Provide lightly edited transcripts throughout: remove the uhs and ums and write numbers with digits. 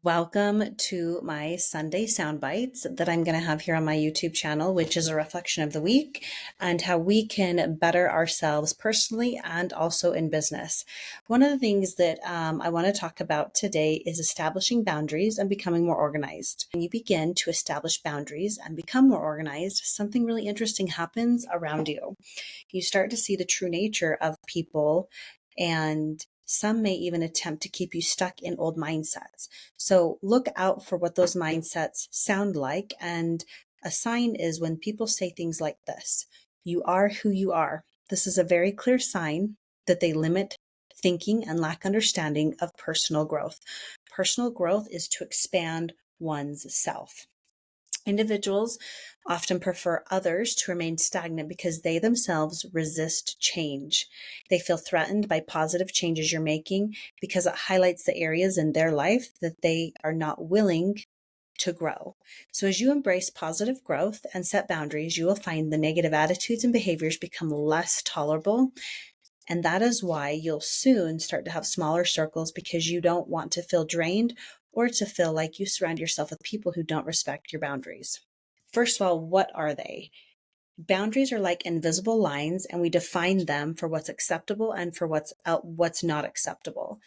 Welcome to my Sunday sound bites that I'm going to have here on my YouTube channel, which is a reflection of the week and how we can better ourselves personally and also in business. One of the things that I want to talk about today is establishing boundaries and becoming more organized. When you begin to establish boundaries and become more organized, something really interesting happens around you. You start to see the true nature of people, and some may even attempt to keep you stuck in old mindsets. So look out for what those mindsets sound like. And a sign is when people say things like this: you are who you are. This is a very clear sign that they limit thinking and lack understanding of personal growth. Personal growth is to expand one's self. Individuals often prefer others to remain stagnant because they themselves resist change. They feel threatened by positive changes you're making because it highlights the areas in their life that they are not willing to grow. So as you embrace positive growth and set boundaries, you will find the negative attitudes and behaviors become less tolerable. And that is why you'll soon start to have smaller circles, because you don't want to feel drained or to feel like you surround yourself with people who don't respect your boundaries. First of all, what are they? Boundaries are like invisible lines, and we define them for what's acceptable and for what's not acceptable.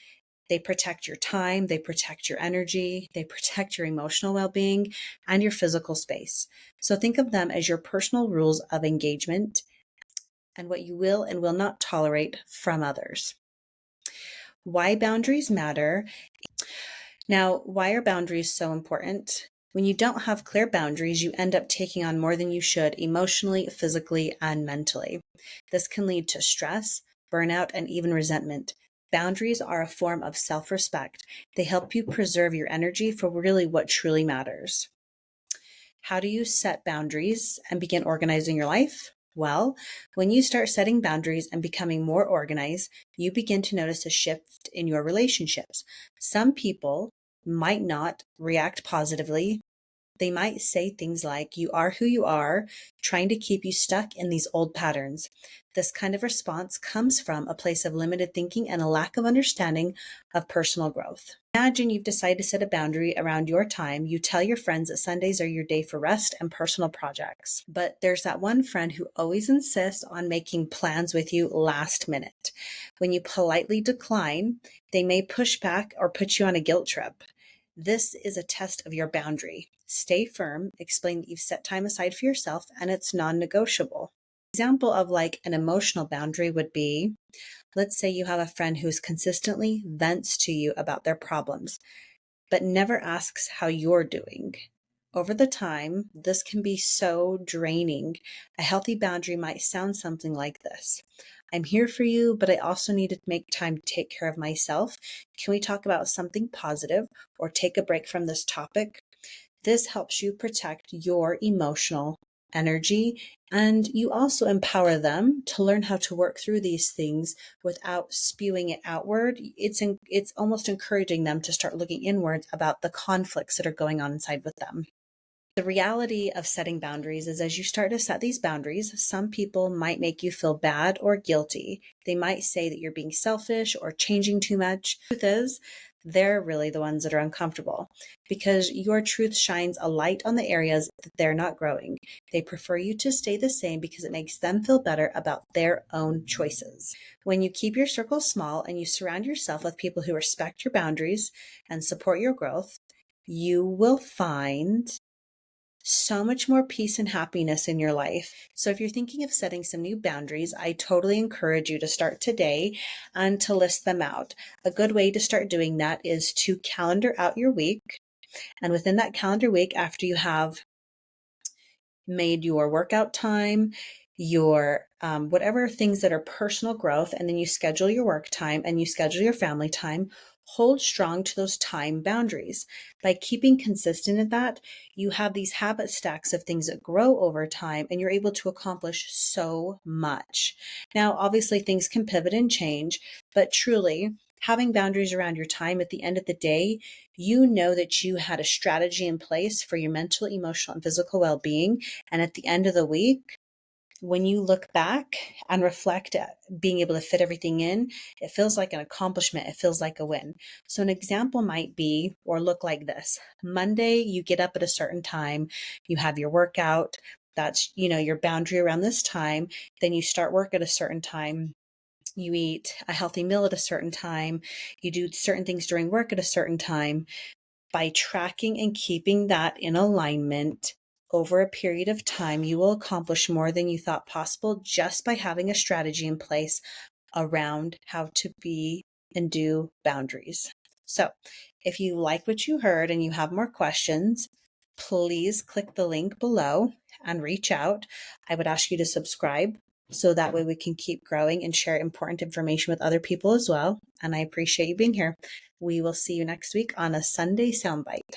They protect your time, they protect your energy, they protect your emotional well-being and your physical space. So think of them as your personal rules of engagement and what you will and will not tolerate from others. Why boundaries matter. Now, why are boundaries so important? When you don't have clear boundaries, you end up taking on more than you should emotionally, physically, and mentally. This can lead to stress, burnout, and even resentment. Boundaries are a form of self-respect. They help you preserve your energy for really what truly matters. How do you set boundaries and begin organizing your life? Well, when you start setting boundaries and becoming more organized, you begin to notice a shift in your relationships. Some people might not react positively. They might say things like, you are who you are, trying to keep you stuck in these old patterns. This kind of response comes from a place of limited thinking and a lack of understanding of personal growth. Imagine you've decided to set a boundary around your time. You tell your friends that Sundays are your day for rest and personal projects. But there's that one friend who always insists on making plans with you last minute. When you politely decline, they may push back or put you on a guilt trip. This is a test of your boundary. Stay firm, explain that you've set time aside for yourself and it's non-negotiable. Example of like an emotional boundary would be, let's say you have a friend who's consistently vents to you about their problems, but never asks how you're doing. Over the time, this can be so draining. A healthy boundary might sound something like this: I'm here for you, but I also need to make time to take care of myself. Can we talk about something positive or take a break from this topic? This helps you protect your emotional energy, and you also empower them to learn how to work through these things without spewing it outward. It's almost encouraging them to start looking inwards about the conflicts that are going on inside with them. The reality of setting boundaries is, as you start to set these boundaries, some people might make you feel bad or guilty. They might say that you're being selfish or changing too much. The truth is, they're really the ones that are uncomfortable, because your truth shines a light on the areas that they're not growing. They prefer you to stay the same because it makes them feel better about their own choices. When you keep your circle small and you surround yourself with people who respect your boundaries and support your growth, you will find so much more peace and happiness in your life. So if you're thinking of setting some new boundaries, I totally encourage you to start today and to list them out. A good way to start doing that is to calendar out your week. And within that calendar week, after you have made your workout time, your whatever things that are personal growth, and then you schedule your work time and you schedule your family time, hold strong to those time boundaries. By keeping consistent at that, you have these habit stacks of things that grow over time, and you're able to accomplish so much. Now, obviously things can pivot and change, but truly having boundaries around your time, at the end of the day, you know that you had a strategy in place for your mental, emotional, and physical well-being. And at the end of the week, when you look back and reflect at being able to fit everything in, it feels like an accomplishment. It feels like a win. So an example might be or look like this. Monday, you get up at a certain time, you have your workout. That's, your boundary around this time. Then you start work at a certain time. You eat a healthy meal at a certain time. You do certain things during work at a certain time. By tracking and keeping that in alignment over a period of time, you will accomplish more than you thought possible just by having a strategy in place around how to be and do boundaries. So, if you like what you heard and you have more questions, please click the link below and reach out. I would ask you to subscribe so that way we can keep growing and share important information with other people as well. And I appreciate you being here. We will see you next week on a Sunday Soundbite.